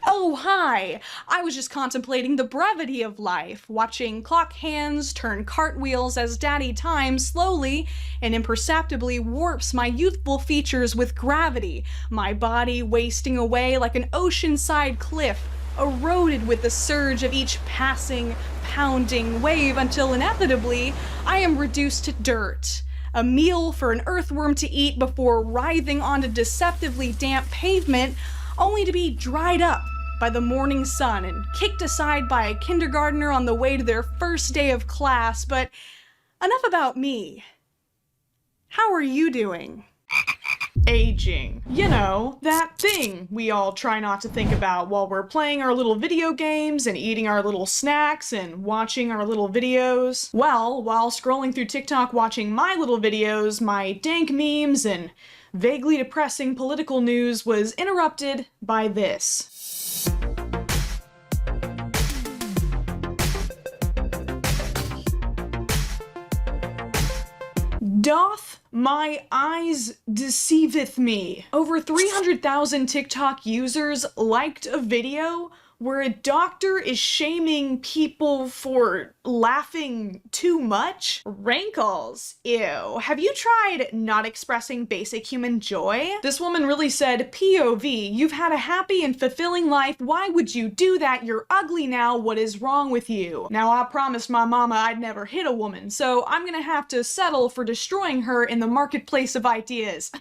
Oh, hi! I was just contemplating the brevity of life, watching clock hands turn cartwheels as daddy time slowly and imperceptibly warps my youthful features with gravity, my body wasting away like an oceanside cliff, eroded with the surge of each passing, pounding wave until inevitably I am reduced to dirt. A meal for an earthworm to eat before writhing onto deceptively damp pavement, only to be dried up by the morning sun and kicked aside by a kindergartner on the way to their first day of class. But enough about me. How are you doing? Aging. You know, that thing we all try not to think about while we're playing our little video games and eating our little snacks and watching our little videos. Well, while scrolling through TikTok watching my little videos, my dank memes and vaguely depressing political news was interrupted by this. Doth my eyes deceiveth me? Over 300,000 TikTok users liked a video where a doctor is shaming people for laughing too much? Wrinkles. Ew. Have you tried not expressing basic human joy? This woman really said, POV, you've had a happy and fulfilling life. Why would you do that? You're ugly now. What is wrong with you? Now, I promised my mama I'd never hit a woman, so I'm gonna have to settle for destroying her in the marketplace of ideas.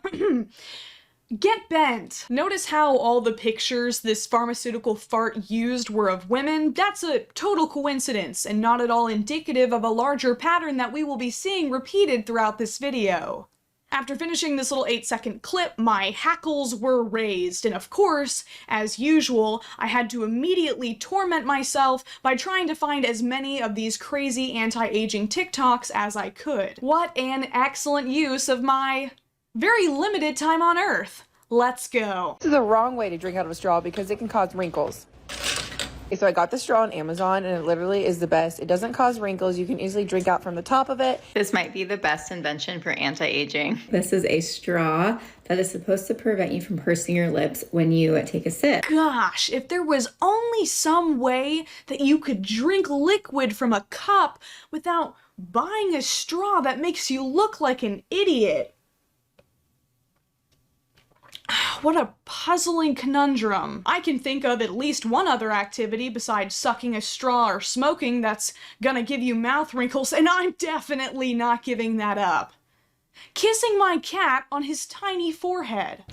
Get bent! Notice how all the pictures this pharmaceutical fart used were of women? That's a total coincidence, and not at all indicative of a larger pattern that we will be seeing repeated throughout this video. After finishing this little 8-second clip, my hackles were raised, and of course, as usual, I had to immediately torment myself by trying to find as many of these crazy anti-aging TikToks as I could. What an excellent use of my very limited time on Earth. Let's go. This is the wrong way to drink out of a straw because it can cause wrinkles. So I got the straw on Amazon and it literally is the best. It doesn't cause wrinkles. You can easily drink out from the top of it. This might be the best invention for anti-aging. This is a straw that is supposed to prevent you from pursing your lips when you take a sip. Gosh, if there was only some way that you could drink liquid from a cup without buying a straw that makes you look like an idiot. What a puzzling conundrum. I can think of at least one other activity besides sucking a straw or smoking that's gonna give you mouth wrinkles, and I'm definitely not giving that up. Kissing my cat on his tiny forehead.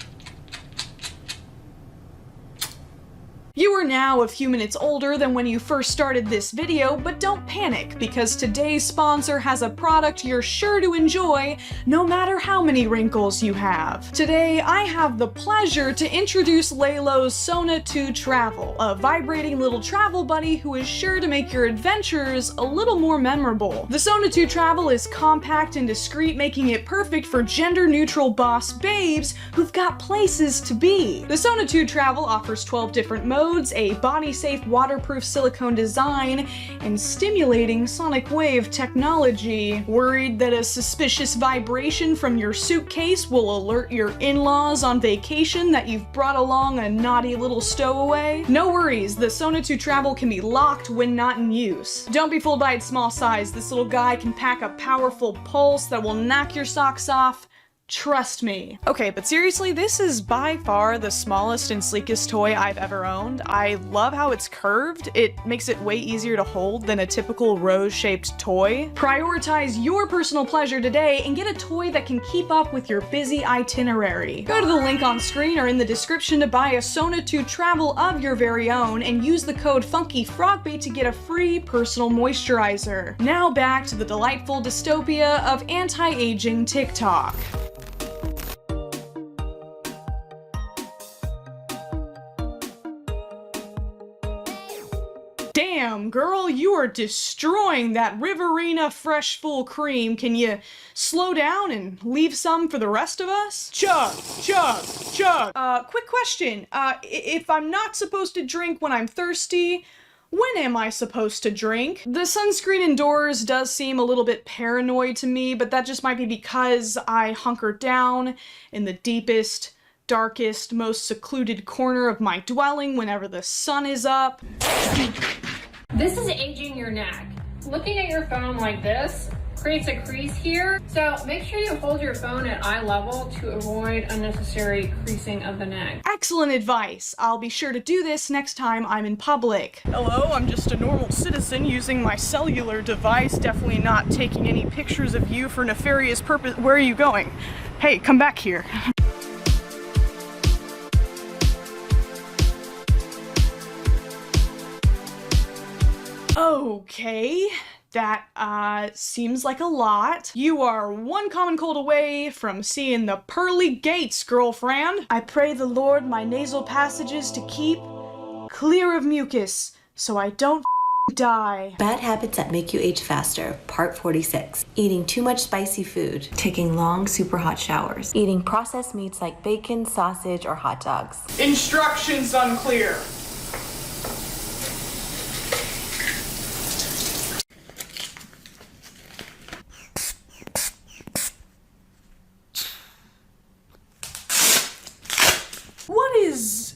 You are now a few minutes older than when you first started this video, but don't panic, because today's sponsor has a product you're sure to enjoy, no matter how many wrinkles you have. Today, I have the pleasure to introduce Laylo's Sona 2 Travel, a vibrating little travel buddy who is sure to make your adventures a little more memorable. The Sona 2 Travel is compact and discreet, making it perfect for gender-neutral boss babes who've got places to be. The Sona 2 Travel offers 12 different modes, a body-safe waterproof silicone design, and stimulating sonic wave technology. Worried that a suspicious vibration from your suitcase will alert your in-laws on vacation that you've brought along a naughty little stowaway? No worries, the Sona 2 Travel can be locked when not in use. Don't be fooled by its small size. This little guy can pack a powerful pulse that will knock your socks off. Trust me. Okay, but seriously, this is by far the smallest and sleekest toy I've ever owned. I love how it's curved. It makes it way easier to hold than a typical rose-shaped toy. Prioritize your personal pleasure today and get a toy that can keep up with your busy itinerary. Go to the link on screen or in the description to buy a Sona 2 Travel of your very own and use the code FUNKYFROGBAIT to get a free personal moisturizer. Now back to the delightful dystopia of anti-aging TikTok. Damn, girl, you are destroying that Riverina fresh full cream. Can you slow down and leave some for the rest of us? Chug, chug, chug. Quick question. If I'm not supposed to drink when I'm thirsty, when am I supposed to drink? The sunscreen indoors does seem a little bit paranoid to me, but that just might be because I hunker down in the deepest, darkest, most secluded corner of my dwelling whenever the sun is up. This is aging your neck. Looking at your phone like this creates a crease here, so make sure you hold your phone at eye level to avoid unnecessary creasing of the neck. Excellent advice. I'll be sure to do this next time I'm in public. Hello, I'm just a normal citizen using my cellular device, definitely not taking any pictures of you for nefarious purpose. Where are you going? Hey, come back here. Okay, that seems like a lot. You are one common cold away from seeing the pearly gates, girlfriend. I pray the Lord my nasal passages to keep clear of mucus so I don't die. Bad habits that make you age faster, part 46. Eating too much spicy food, taking long, super hot showers, eating processed meats like bacon, sausage, or hot dogs. Instructions unclear. What is,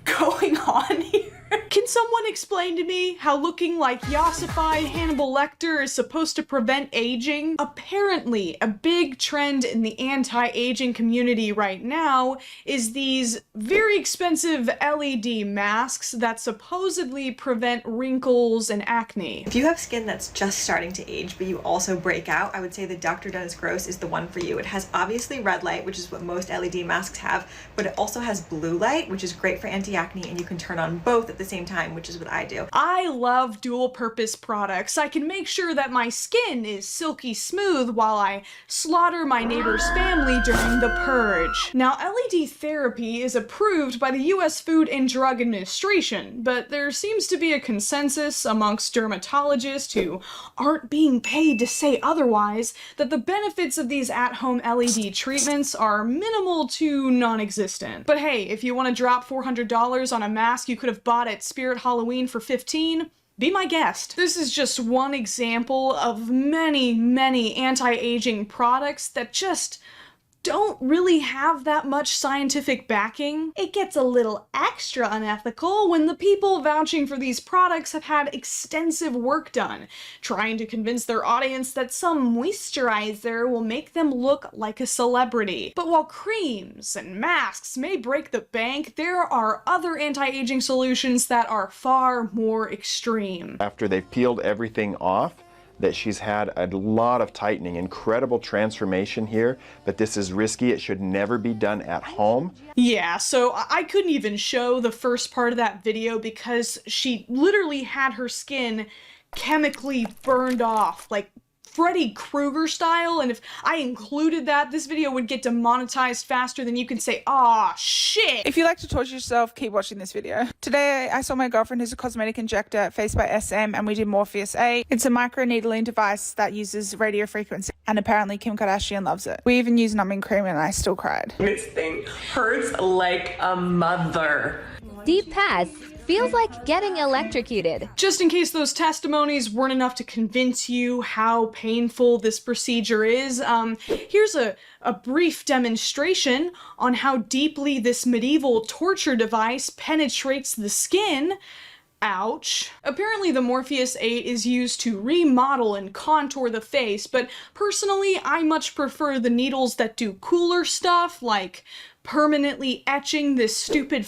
going on here? Can someone explain to me how looking like yassified Hannibal Lecter is supposed to prevent aging? Apparently, a big trend in the anti-aging community right now is these very expensive LED masks that supposedly prevent wrinkles and acne. If you have skin that's just starting to age, but you also break out, I would say the Dr. Dennis Gross is the one for you. It has obviously red light, which is what most LED masks have, but it also has blue light, which is great for anti-acne, and you can turn on both at the same time, which is what I do. I love dual purpose products. I can make sure that my skin is silky smooth while I slaughter my neighbor's family during the purge. Now, LED therapy is approved by the US Food and Drug Administration, but there seems to be a consensus amongst dermatologists who aren't being paid to say otherwise that the benefits of these at-home LED treatments are minimal to non-existent. But hey, if you want to drop $400 on a mask you could have bought at Spirit Halloween for $15, be my guest. This is just one example of many, many anti-aging products that just don't really have that much scientific backing. It gets a little extra unethical when the people vouching for these products have had extensive work done, trying to convince their audience that some moisturizer will make them look like a celebrity. But while creams and masks may break the bank, there are other anti-aging solutions that are far more extreme. After they've peeled everything off, that she's had a lot of tightening, incredible transformation here, but this is risky. It should never be done at home. Yeah, so I couldn't even show the first part of that video because she literally had her skin chemically burned off, like Freddy Krueger style, and if I included that, this video would get demonetized faster than you can say, "Aw, shit." If you like to torture yourself, keep watching this video. Today, I saw my girlfriend who's a cosmetic injector, Faced by SM, and we did Morpheus 8. It's a microneedling device that uses radio frequency, and apparently Kim Kardashian loves it. We even used numbing cream, and I still cried. This thing hurts like a mother. Deep pass feels like getting electrocuted. Just in case those testimonies weren't enough to convince you how painful this procedure is, here's a brief demonstration on how deeply this medieval torture device penetrates the skin. Ouch. Apparently the Morpheus 8 is used to remodel and contour the face, but personally I much prefer the needles that do cooler stuff, like permanently etching this stupid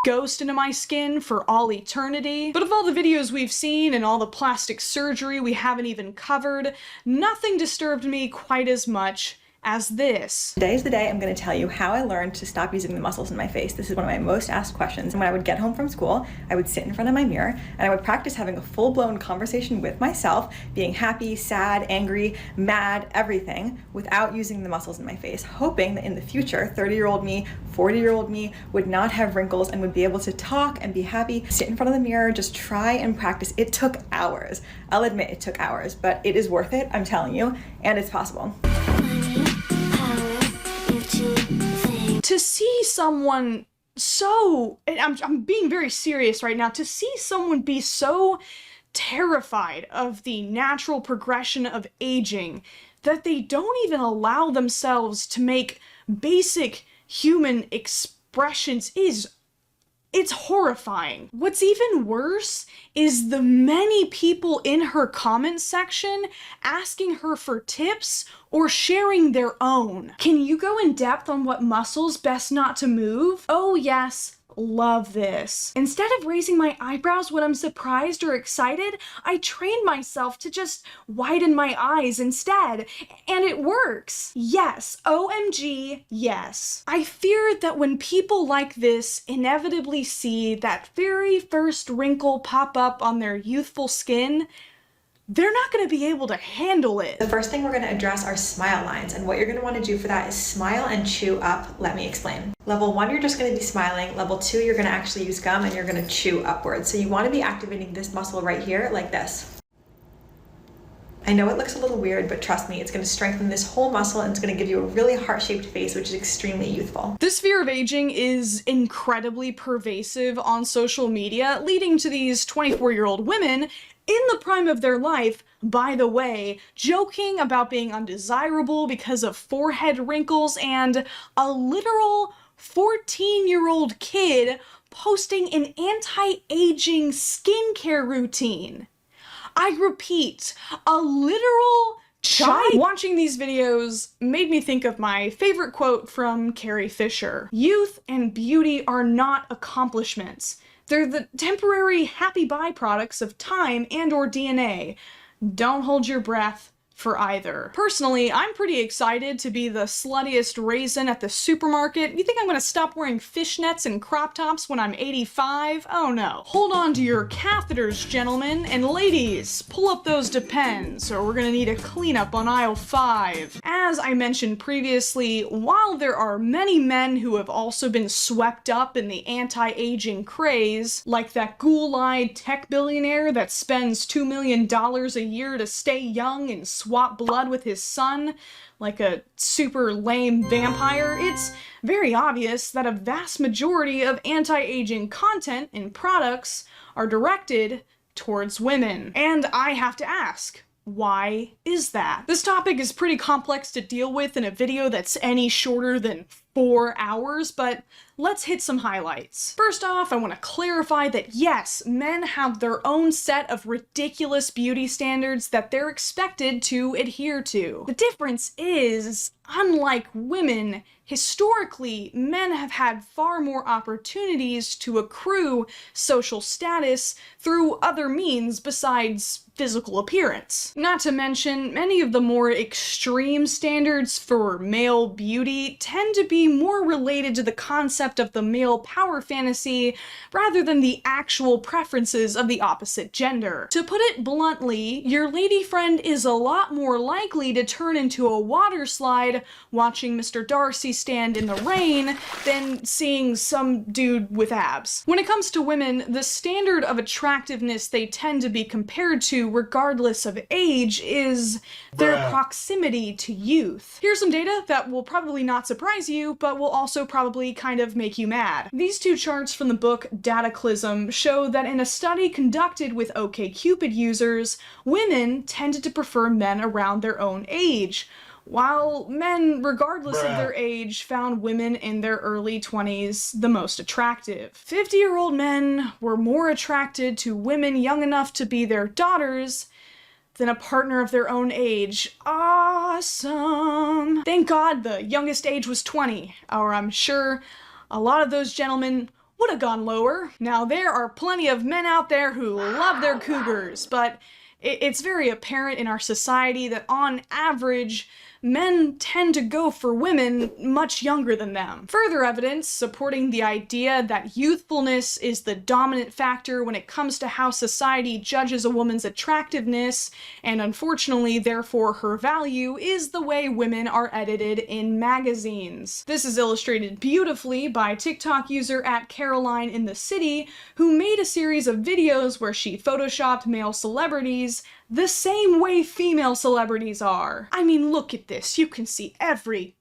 ghost into my skin for all eternity. But of all the videos we've seen and all the plastic surgery we haven't even covered, nothing disturbed me quite as much as this. Today is the day I'm going to tell you how I learned to stop using the muscles in my face. This is one of my most asked questions. And when I would get home from school, I would sit in front of my mirror and I would practice having a full-blown conversation with myself, being happy, sad, angry, mad, everything, without using the muscles in my face, hoping that in the future, 30-year-old me, 40-year-old me would not have wrinkles and would be able to talk and be happy, sit in front of the mirror, just try and practice. It took hours. I'll admit it took hours, but it is worth it, I'm telling you, and it's possible. To see someone so, I'm being very serious right now, to see someone be so terrified of the natural progression of aging that they don't even allow themselves to make basic human expressions is, it's horrifying. What's even worse is the many people in her comment section asking her for tips or sharing their own. Can you go in depth on what muscles best not to move? Oh yes, love this. Instead of raising my eyebrows when I'm surprised or excited, I train myself to just widen my eyes instead, and it works. Yes, OMG, yes. I fear that when people like this inevitably see that very first wrinkle pop up on their youthful skin, they're not going to be able to handle it. The first thing we're going to address are smile lines, and what you're going to want to do for that is smile and chew up. Let me explain. Level 1, you're just going to be smiling. Level 2, you're going to actually use gum and you're going to chew upwards. So you want to be activating this muscle right here like this. I know it looks a little weird, but trust me, it's going to strengthen this whole muscle and it's going to give you a really heart-shaped face, which is extremely youthful. This fear of aging is incredibly pervasive on social media, leading to these 24-year-old women in the prime of their life, by the way, joking about being undesirable because of forehead wrinkles, and a literal 14-year-old kid posting an anti-aging skincare routine. I repeat, a literal child. Watching these videos made me think of my favorite quote from Carrie Fisher. Youth and beauty are not accomplishments. They're the temporary happy byproducts of time and or DNA. Don't hold your breath for either. Personally, I'm pretty excited to be the sluttiest raisin at the supermarket. You think I'm gonna stop wearing fishnets and crop tops when I'm 85? Oh no. Hold on to your catheters, gentlemen, and ladies, pull up those Depends, or we're gonna need a cleanup on aisle 5. As I mentioned previously, while there are many men who have also been swept up in the anti-aging craze, like that ghoul-eyed tech billionaire that spends $2 million a year to stay young and swap blood with his son like a super lame vampire, it's very obvious that a vast majority of anti-aging content and products are directed towards women. And I have to ask, why is that? This topic is pretty complex to deal with in a video that's any shorter than 4 hours, but let's hit some highlights. First off, I want to clarify that yes, men have their own set of ridiculous beauty standards that they're expected to adhere to. The difference is, unlike women, historically, men have had far more opportunities to accrue social status through other means besides physical appearance. Not to mention, many of the more extreme standards for male beauty tend to be more related to the concept of the male power fantasy rather than the actual preferences of the opposite gender. To put it bluntly, your lady friend is a lot more likely to turn into a water slide watching Mr. Darcy stand in the rain than seeing some dude with abs. When it comes to women, the standard of attractiveness they tend to be compared to regardless of age is their proximity to youth. Here's some data that will probably not surprise you, but will also probably kind of make you mad. These two charts from the book Dataclysm show that in a study conducted with OkCupid users, women tended to prefer men around their own age, while men, regardless of their age, found women in their early 20s the most attractive. 50-year-old men were more attracted to women young enough to be their daughters than a partner of their own age. Awesome! Thank God the youngest age was 20, or I'm sure a lot of those gentlemen would have gone lower. Now, there are plenty of men out there who love their cougars, but it's very apparent in our society that on average, men tend to go for women much younger than them. Further evidence supporting the idea that youthfulness is the dominant factor when it comes to how society judges a woman's attractiveness, and unfortunately therefore her value, is the way women are edited in magazines. This is illustrated beautifully by TikTok user @CarolineInTheCity, who made a series of videos where she photoshopped male celebrities the same way female celebrities are. I mean, look at this. You can see every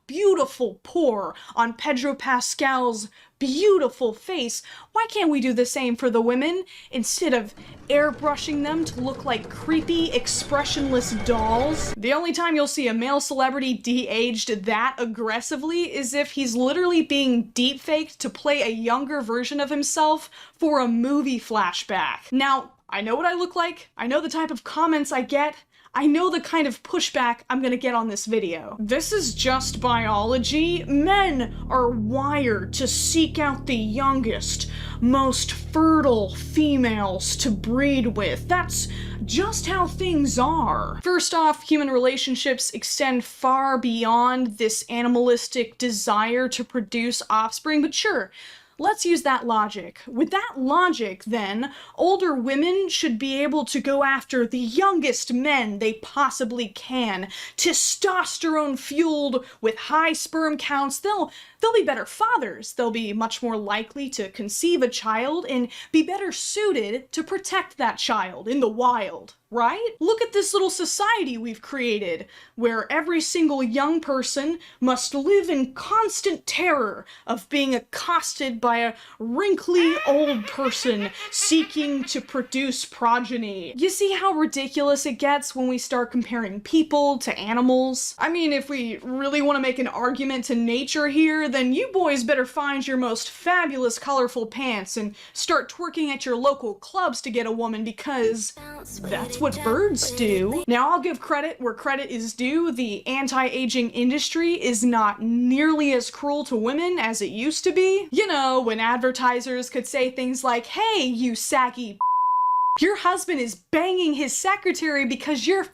beautiful pore on Pedro Pascal's beautiful face. Why can't we do the same for the women instead of airbrushing them to look like creepy, expressionless dolls? The only time you'll see a male celebrity de-aged that aggressively is if he's literally being deepfaked to play a younger version of himself for a movie flashback. Now, I know what I look like, I know the type of comments I get, I know the kind of pushback I'm gonna get on this video. This is just biology. Men are wired to seek out the youngest, most fertile females to breed with. That's just how things are. First off, human relationships extend far beyond this animalistic desire to produce offspring, but sure, let's use that logic. With that logic, then, older women should be able to go after the youngest men they possibly can. Testosterone-fueled with high sperm counts, they'll be better fathers. They'll be much more likely to conceive a child and be better suited to protect that child in the wild. Right? Look at this little society we've created, where every single young person must live in constant terror of being accosted by a wrinkly old person seeking to produce progeny. You see how ridiculous it gets when we start comparing people to animals? I mean, if we really want to make an argument to nature here, then you boys better find your most fabulous colorful pants and start twerking at your local clubs to get a woman, because that's what birds do. Now, I'll give credit where credit is due. The anti-aging industry is not nearly as cruel to women as it used to be. You know, when advertisers could say things like, "Hey, you saggy your husband is banging his secretary because you're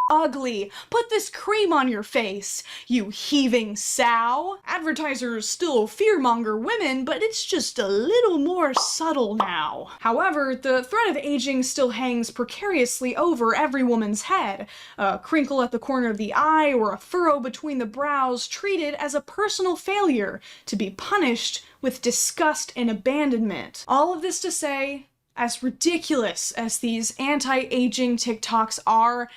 ugly. Put this cream on your face, you heaving sow." Advertisers still fearmonger women, but it's just a little more subtle now. However, the threat of aging still hangs precariously over every woman's head. A crinkle at the corner of the eye or a furrow between the brows treated as a personal failure to be punished with disgust and abandonment. All of this to say, as ridiculous as these anti-aging TikToks are,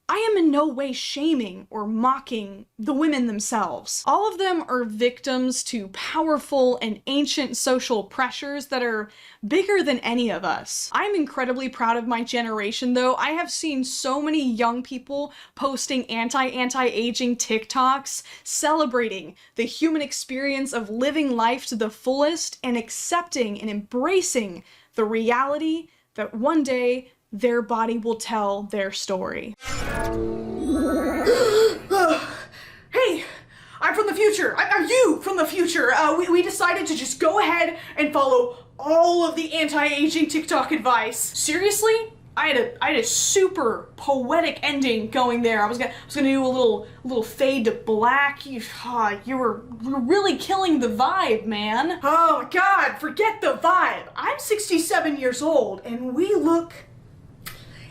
I am in no way shaming or mocking the women themselves. All of them are victims to powerful and ancient social pressures that are bigger than any of us. I'm incredibly proud of my generation, though. I have seen so many young people posting anti-aging TikToks, celebrating the human experience of living life to the fullest and accepting and embracing the reality that one day their body will tell their story. Hey, I'm from the future. Are you from the future? We decided to just go ahead and follow all of the anti-aging TikTok advice. Seriously? I had a super poetic ending going there. I was gonna do a little fade to black. You were really killing the vibe, man. Oh my god, forget the vibe. I'm 67 years old and we look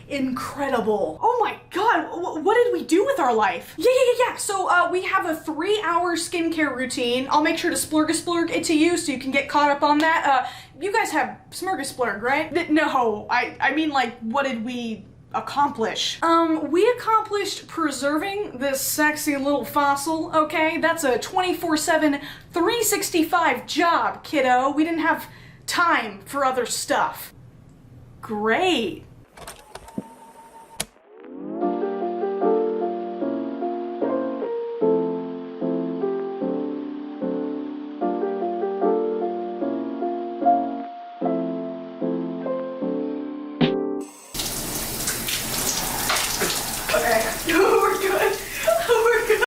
incredible. Oh my god, what did we do with our life? Yeah. So we have a 3-hour skincare routine. I'll make sure to splurg it to you so you can get caught up on that. You guys have smorgasplurg, right? No, I mean, like, what did we accomplish? We accomplished preserving this sexy little fossil, okay? That's a 24/7, 365 job, kiddo. We didn't have time for other stuff. Great.